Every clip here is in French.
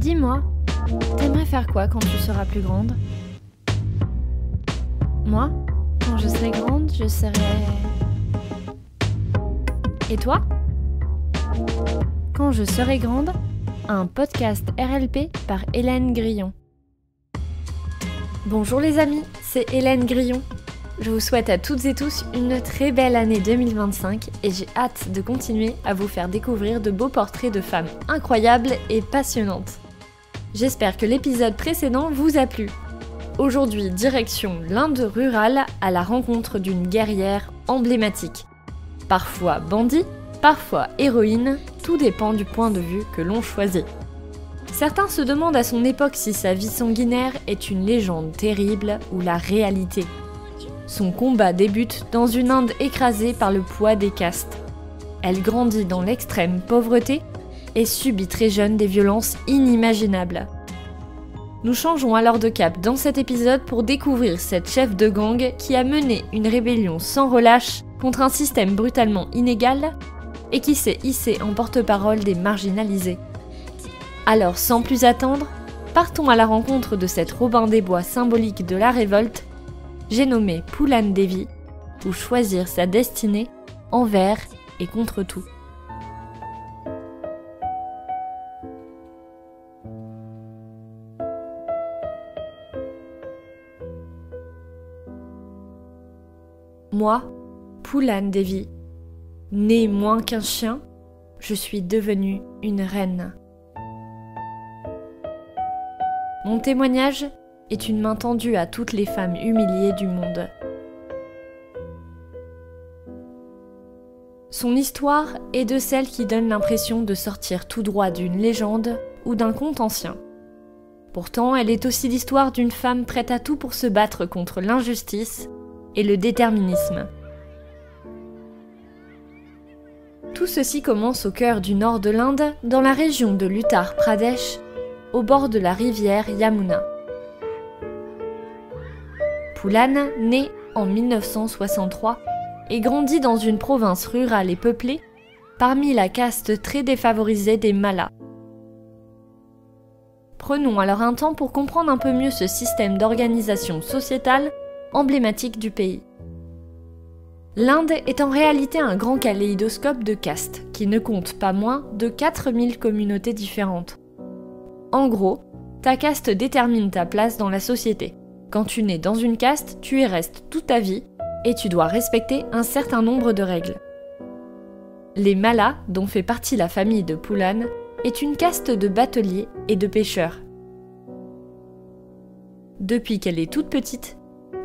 Dis-moi, t'aimerais faire quoi quand tu seras plus grande ? Moi, quand je serai grande, je serai... Et toi ? Quand je serai grande, un podcast RLP par Hélène Grillon. Bonjour les amis, c'est Hélène Grillon. Je vous souhaite à toutes et tous une très belle année 2025 et j'ai hâte de continuer à vous faire découvrir de beaux portraits de femmes incroyables et passionnantes. J'espère que l'épisode précédent vous a plu. Aujourd'hui, direction l'Inde rurale à la rencontre d'une guerrière emblématique. Parfois bandit, parfois héroïne, tout dépend du point de vue que l'on choisit. Certains se demandent à son époque si sa vie sanguinaire est une légende terrible ou la réalité. Son combat débute dans une Inde écrasée par le poids des castes. Elle grandit dans l'extrême pauvreté et subit très jeune des violences inimaginables. Nous changeons alors de cap dans cet épisode pour découvrir cette chef de gang qui a mené une rébellion sans relâche contre un système brutalement inégal et qui s'est hissée en porte-parole des marginalisés. Alors sans plus attendre, partons à la rencontre de cette Robin des Bois symbolique de la révolte. J'ai nommé Phoolan Devi, ou choisir sa destinée envers et contre tout. Moi, Phoolan Devi, née moins qu'un chien, je suis devenue une reine. Mon témoignage est une main tendue à toutes les femmes humiliées du monde. Son histoire est de celles qui donnent l'impression de sortir tout droit d'une légende ou d'un conte ancien. Pourtant, elle est aussi l'histoire d'une femme prête à tout pour se battre contre l'injustice et le déterminisme. Tout ceci commence au cœur du nord de l'Inde, dans la région de l'Uttar Pradesh, au bord de la rivière Yamuna. Phoolan naît en 1963 et grandit dans une province rurale et peuplée, parmi la caste très défavorisée des Mallas. Prenons alors un temps pour comprendre un peu mieux ce système d'organisation sociétale emblématique du pays. L'Inde est en réalité un grand kaléidoscope de castes, qui ne compte pas moins de 4000 communautés différentes. En gros, ta caste détermine ta place dans la société. Quand tu nais dans une caste, tu y restes toute ta vie et tu dois respecter un certain nombre de règles. Les Mallas, dont fait partie la famille de Phoolan, est une caste de bateliers et de pêcheurs. Depuis qu'elle est toute petite,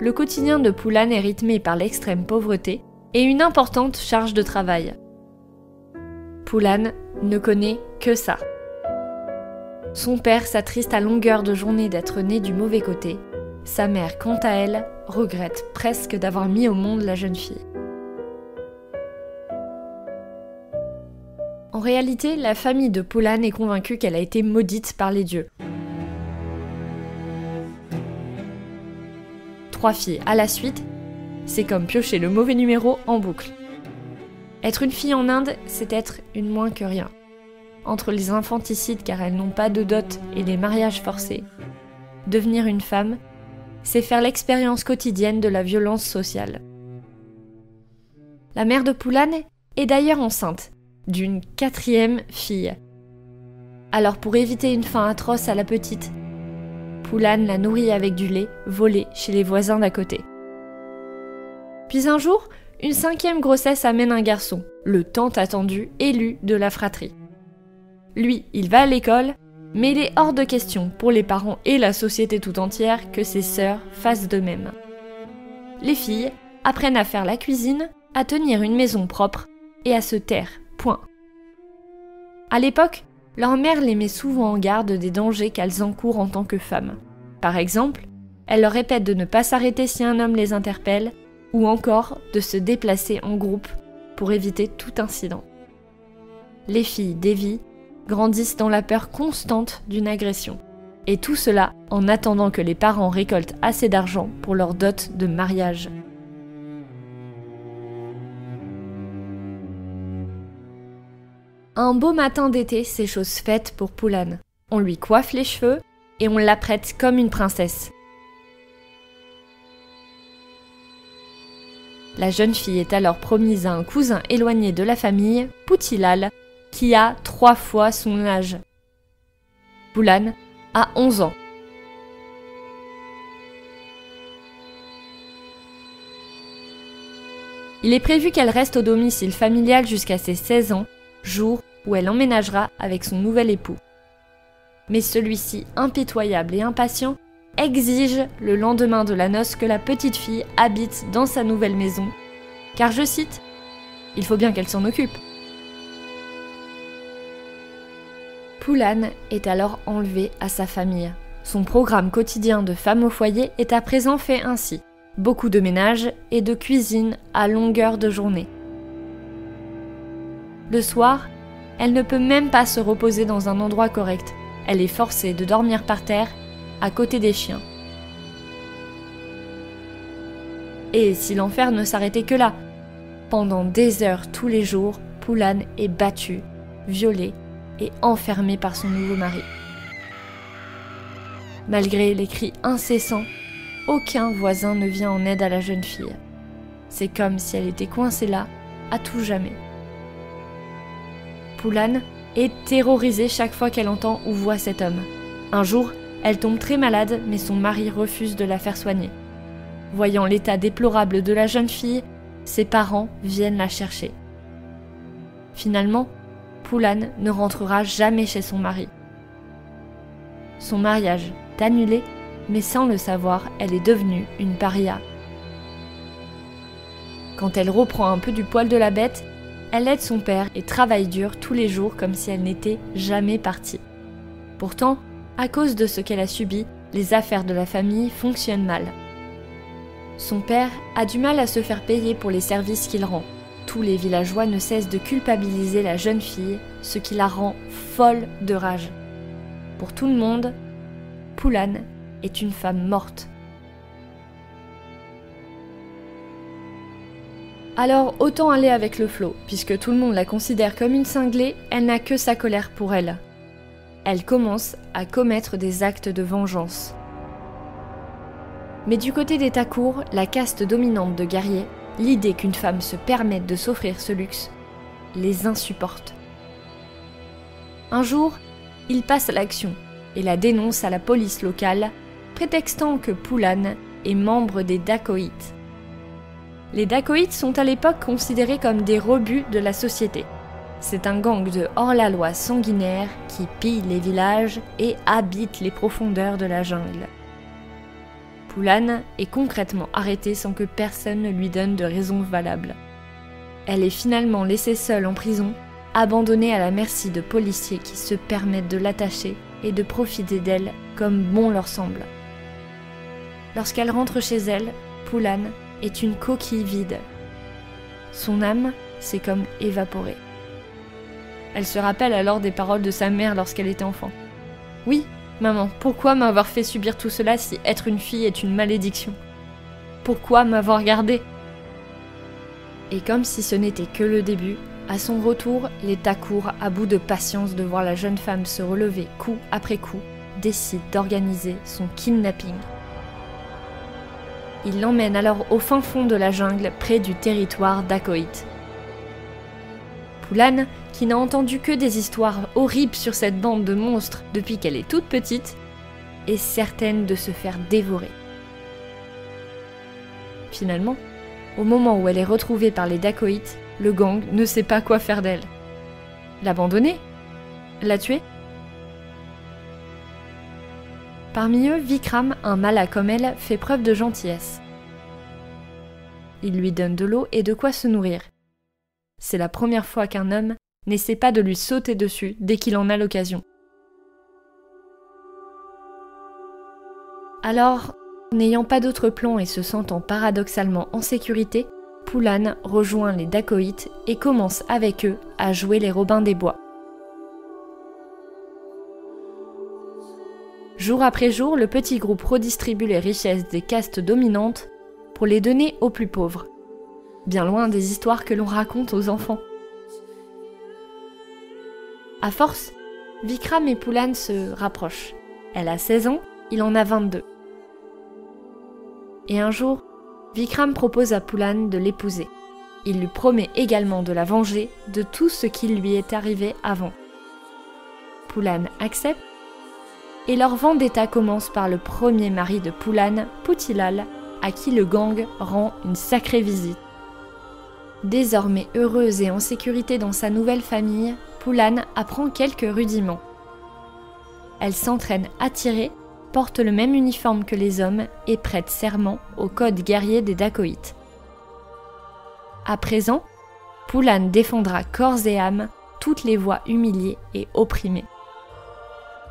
le quotidien de Phoolan est rythmé par l'extrême pauvreté et une importante charge de travail. Phoolan ne connaît que ça. Son père s'attriste à longueur de journée d'être né du mauvais côté. Sa mère, quant à elle, regrette presque d'avoir mis au monde la jeune fille. En réalité, la famille de Phoolan est convaincue qu'elle a été maudite par les dieux. 3 filles à la suite, c'est comme piocher le mauvais numéro en boucle. Être une fille en Inde, c'est être une moins que rien. Entre les infanticides car elles n'ont pas de dot et les mariages forcés, devenir une femme, c'est faire l'expérience quotidienne de la violence sociale. La mère de Phoolan est d'ailleurs enceinte d'une 4e fille. Alors pour éviter une faim atroce à la petite, Phoolan la nourrit avec du lait volé chez les voisins d'à côté. Puis un jour, une 5e grossesse amène un garçon, le tant attendu élu de la fratrie. Lui, il va à l'école, mais il est hors de question pour les parents et la société tout entière que ses sœurs fassent de même. Les filles apprennent à faire la cuisine, à tenir une maison propre et à se taire, point. À l'époque, leur mère les met souvent en garde des dangers qu'elles encourent en tant que femmes. Par exemple, elle leur répète de ne pas s'arrêter si un homme les interpelle, ou encore de se déplacer en groupe pour éviter tout incident. Les filles Devi grandissent dans la peur constante d'une agression. Et tout cela en attendant que les parents récoltent assez d'argent pour leur dot de mariage. Un beau matin d'été, c'est chose faite pour Phoolan. On lui coiffe les cheveux et on l'apprête comme une princesse. La jeune fille est alors promise à un cousin éloigné de la famille, Poutilal, qui a 3 fois son âge. Poulan a 11 ans. Il est prévu qu'elle reste au domicile familial jusqu'à ses 16 ans, jour où elle emménagera avec son nouvel époux. Mais celui-ci, impitoyable et impatient, exige le lendemain de la noce que la petite fille habite dans sa nouvelle maison, car je cite, « Il faut bien qu'elle s'en occupe ». Poulan est alors enlevée à sa famille. Son programme quotidien de femme au foyer est à présent fait ainsi. Beaucoup de ménage et de cuisine à longueur de journée. Le soir, elle ne peut même pas se reposer dans un endroit correct. Elle est forcée de dormir par terre, à côté des chiens. Et si l'enfer ne s'arrêtait que là, pendant des heures tous les jours, Poulan est battue, violée et enfermée par son nouveau mari. Malgré les cris incessants, aucun voisin ne vient en aide à la jeune fille. C'est comme si elle était coincée là, à tout jamais. Poulan est terrorisée chaque fois qu'elle entend ou voit cet homme. Un jour, elle tombe très malade, mais son mari refuse de la faire soigner. Voyant l'état déplorable de la jeune fille, ses parents viennent la chercher. Finalement, Poulan ne rentrera jamais chez son mari. Son mariage est annulé, mais sans le savoir, elle est devenue une paria. Quand elle reprend un peu du poil de la bête, elle aide son père et travaille dur tous les jours comme si elle n'était jamais partie. Pourtant, à cause de ce qu'elle a subi, les affaires de la famille fonctionnent mal. Son père a du mal à se faire payer pour les services qu'il rend. Tous les villageois ne cessent de culpabiliser la jeune fille, ce qui la rend folle de rage. Pour tout le monde, Poulan est une femme morte. Alors autant aller avec le flot, puisque tout le monde la considère comme une cinglée, elle n'a que sa colère pour elle. Elle commence à commettre des actes de vengeance. Mais du côté des Thakur, la caste dominante de guerriers, l'idée qu'une femme se permette de s'offrir ce luxe les insupporte. Un jour, ils passent à l'action et la dénoncent à la police locale, prétextant que Poulan est membre des dacoïtes. Les dacoïtes sont à l'époque considérés comme des rebuts de la société. C'est un gang de hors-la-loi sanguinaires qui pille les villages et habite les profondeurs de la jungle. Poulan est concrètement arrêtée sans que personne ne lui donne de raison valable. Elle est finalement laissée seule en prison, abandonnée à la merci de policiers qui se permettent de l'attacher et de profiter d'elle comme bon leur semble. Lorsqu'elle rentre chez elle, Poulan est une coquille vide. Son âme s'est comme évaporée. Elle se rappelle alors des paroles de sa mère lorsqu'elle était enfant. « Oui, maman, pourquoi m'avoir fait subir tout cela si être une fille est une malédiction? Pourquoi m'avoir gardée ?» Et comme si ce n'était que le début, à son retour, les Thakur, à bout de patience de voir la jeune femme se relever coup après coup, décident d'organiser son kidnapping. Ils l'emmènent alors au fin fond de la jungle, près du territoire dacoïte. Poulan, qui n'a entendu que des histoires horribles sur cette bande de monstres depuis qu'elle est toute petite, est certaine de se faire dévorer. Finalement, au moment où elle est retrouvée par les dacoïtes, le gang ne sait pas quoi faire d'elle. L'abandonner? La tuer? Parmi eux, Vikram, un malin comme elle, fait preuve de gentillesse. Il lui donne de l'eau et de quoi se nourrir. C'est la première fois qu'un homme n'essaie pas de lui sauter dessus dès qu'il en a l'occasion. Alors, n'ayant pas d'autre plan et se sentant paradoxalement en sécurité, Poulan rejoint les dacoïtes et commence avec eux à jouer les Robins des Bois. Jour après jour, le petit groupe redistribue les richesses des castes dominantes pour les donner aux plus pauvres, bien loin des histoires que l'on raconte aux enfants. À force, Vikram et Poulan se rapprochent. Elle a 16 ans, il en a 22. Et un jour, Vikram propose à Poulan de l'épouser. Il lui promet également de la venger de tout ce qui lui est arrivé avant. Poulan accepte, et leur vendetta commence par le premier mari de Poulan, Putilal, à qui le gang rend une sacrée visite. Désormais heureuse et en sécurité dans sa nouvelle famille, Poulan apprend quelques rudiments. Elle s'entraîne à tirer, porte le même uniforme que les hommes et prête serment au code guerrier des dacoïtes. À présent, Poulan défendra corps et âme toutes les voix humiliées et opprimées.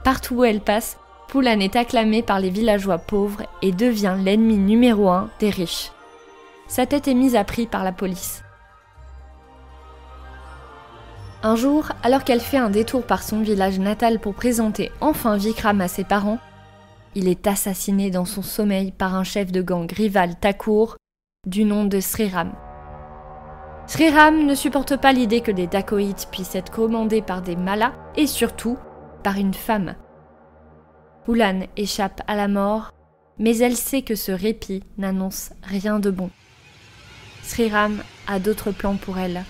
Partout où elle passe, Poulan est acclamée par les villageois pauvres et devient l'ennemi numéro 1 des riches. Sa tête est mise à prix par la police. Un jour, alors qu'elle fait un détour par son village natal pour présenter enfin Vikram à ses parents, il est assassiné dans son sommeil par un chef de gang rival Thakur, du nom de Sriram. Sriram ne supporte pas l'idée que des dacoïtes puissent être commandés par des mallas et surtout par une femme. Poulan échappe à la mort, mais elle sait que ce répit n'annonce rien de bon. Sriram a d'autres plans pour elle.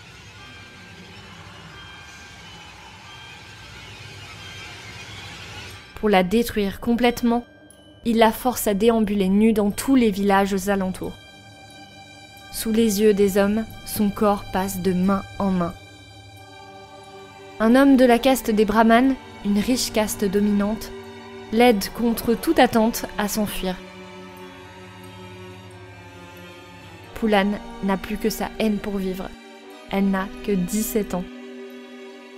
Pour la détruire complètement, il la force à déambuler nue dans tous les villages alentours. Sous les yeux des hommes, son corps passe de main en main. Un homme de la caste des Brahmanes, une riche caste dominante, l'aide contre toute attente à s'enfuir. Poulan n'a plus que sa haine pour vivre. Elle n'a que 17 ans.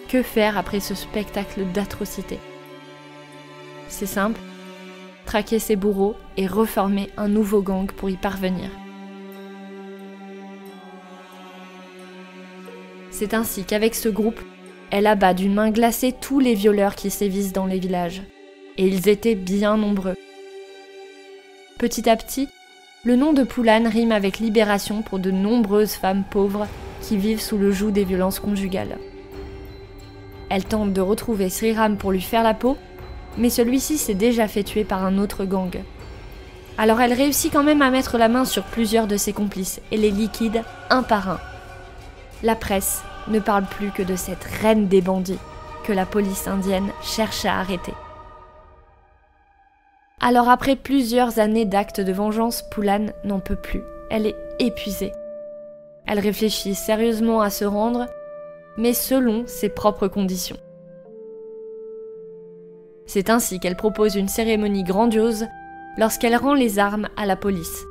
Que faire après ce spectacle d'atrocité ? C'est simple, traquer ses bourreaux et reformer un nouveau gang pour y parvenir. C'est ainsi qu'avec ce groupe, elle abat d'une main glacée tous les violeurs qui sévissent dans les villages. Et ils étaient bien nombreux. Petit à petit, le nom de Poulan rime avec libération pour de nombreuses femmes pauvres qui vivent sous le joug des violences conjugales. Elle tente de retrouver Sriram pour lui faire la peau, mais celui-ci s'est déjà fait tuer par un autre gang. Alors elle réussit quand même à mettre la main sur plusieurs de ses complices et les liquide un par un. La presse ne parle plus que de cette reine des bandits que la police indienne cherche à arrêter. Alors après plusieurs années d'actes de vengeance, Poulan n'en peut plus. Elle est épuisée. Elle réfléchit sérieusement à se rendre, mais selon ses propres conditions. C'est ainsi qu'elle propose une cérémonie grandiose lorsqu'elle rend les armes à la police.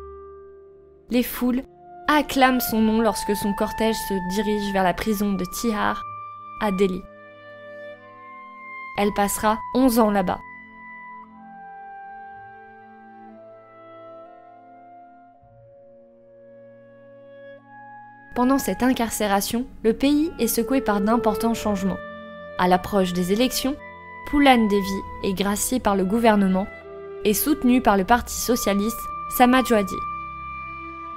Les foules acclament son nom lorsque son cortège se dirige vers la prison de Tihar, à Delhi. Elle passera 11 ans là-bas. Pendant cette incarcération, le pays est secoué par d'importants changements. À l'approche des élections, Poulan Devi est graciée par le gouvernement et soutenue par le parti socialiste Samajwadi.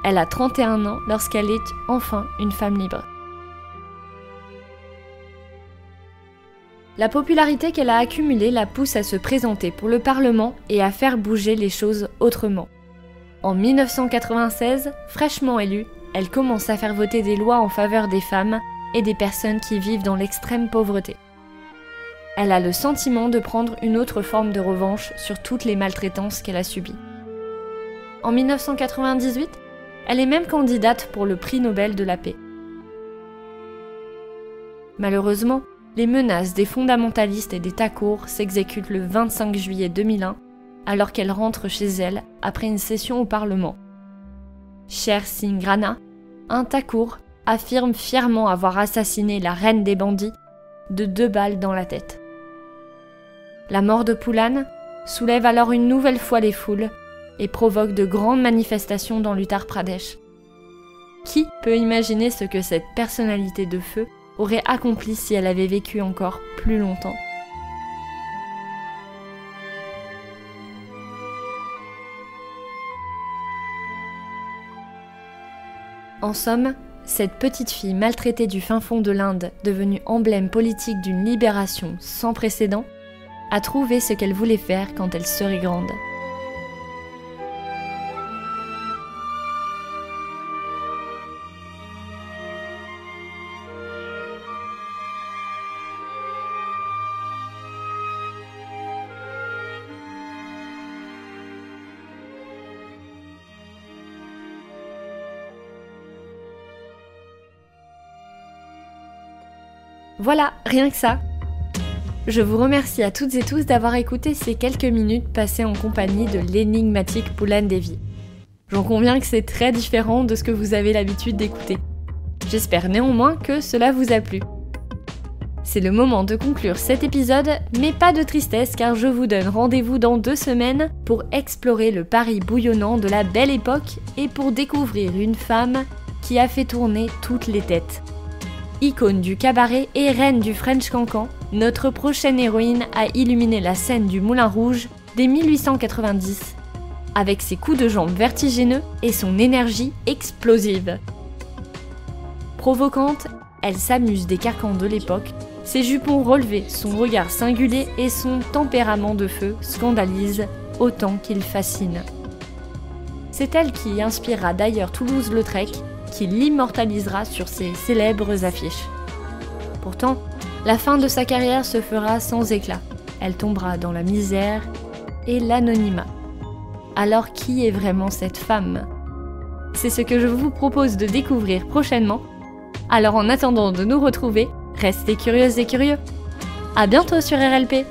Elle a 31 ans lorsqu'elle est enfin une femme libre. La popularité qu'elle a accumulée la pousse à se présenter pour le Parlement et à faire bouger les choses autrement. En 1996, fraîchement élue, elle commence à faire voter des lois en faveur des femmes et des personnes qui vivent dans l'extrême pauvreté. Elle a le sentiment de prendre une autre forme de revanche sur toutes les maltraitances qu'elle a subies. En 1998, elle est même candidate pour le prix Nobel de la paix. Malheureusement, les menaces des fondamentalistes et des Thakur s'exécutent le 25 juillet 2001, alors qu'elle rentre chez elle après une session au Parlement. Sher Singh Rana, un Thakur, affirme fièrement avoir assassiné la reine des bandits de 2 balles dans la tête. La mort de Poulan soulève alors une nouvelle fois les foules et provoque de grandes manifestations dans l'Uttar Pradesh. Qui peut imaginer ce que cette personnalité de feu aurait accompli si elle avait vécu encore plus longtemps ? En somme, Cette petite fille maltraitée du fin fond de l'Inde, devenue emblème politique d'une libération sans précédent, a trouvé ce qu'elle voulait faire quand elle serait grande. Voilà, rien que ça. Je vous remercie à toutes et tous d'avoir écouté ces quelques minutes passées en compagnie de l'énigmatique Poulan Devi. J'en conviens que c'est très différent de ce que vous avez l'habitude d'écouter. J'espère néanmoins que cela vous a plu. C'est le moment de conclure cet épisode, mais pas de tristesse car je vous donne rendez-vous dans 2 semaines pour explorer le Paris bouillonnant de la Belle Époque et pour découvrir une femme qui a fait tourner toutes les têtes. Icône du cabaret et reine du French Cancan, notre prochaine héroïne a illuminé la scène du Moulin Rouge dès 1890, avec ses coups de jambe vertigineux et son énergie explosive. Provocante, elle s'amuse des carcans de l'époque, ses jupons relevés, son regard singulier et son tempérament de feu scandalisent autant qu'il fascine. C'est elle qui inspirera d'ailleurs Toulouse-Lautrec, qui l'immortalisera sur ses célèbres affiches. Pourtant, la fin de sa carrière se fera sans éclat. Elle tombera dans la misère et l'anonymat. Alors qui est vraiment cette femme ? C'est ce que je vous propose de découvrir prochainement. Alors en attendant de nous retrouver, restez curieuses et curieux. À bientôt sur RLP!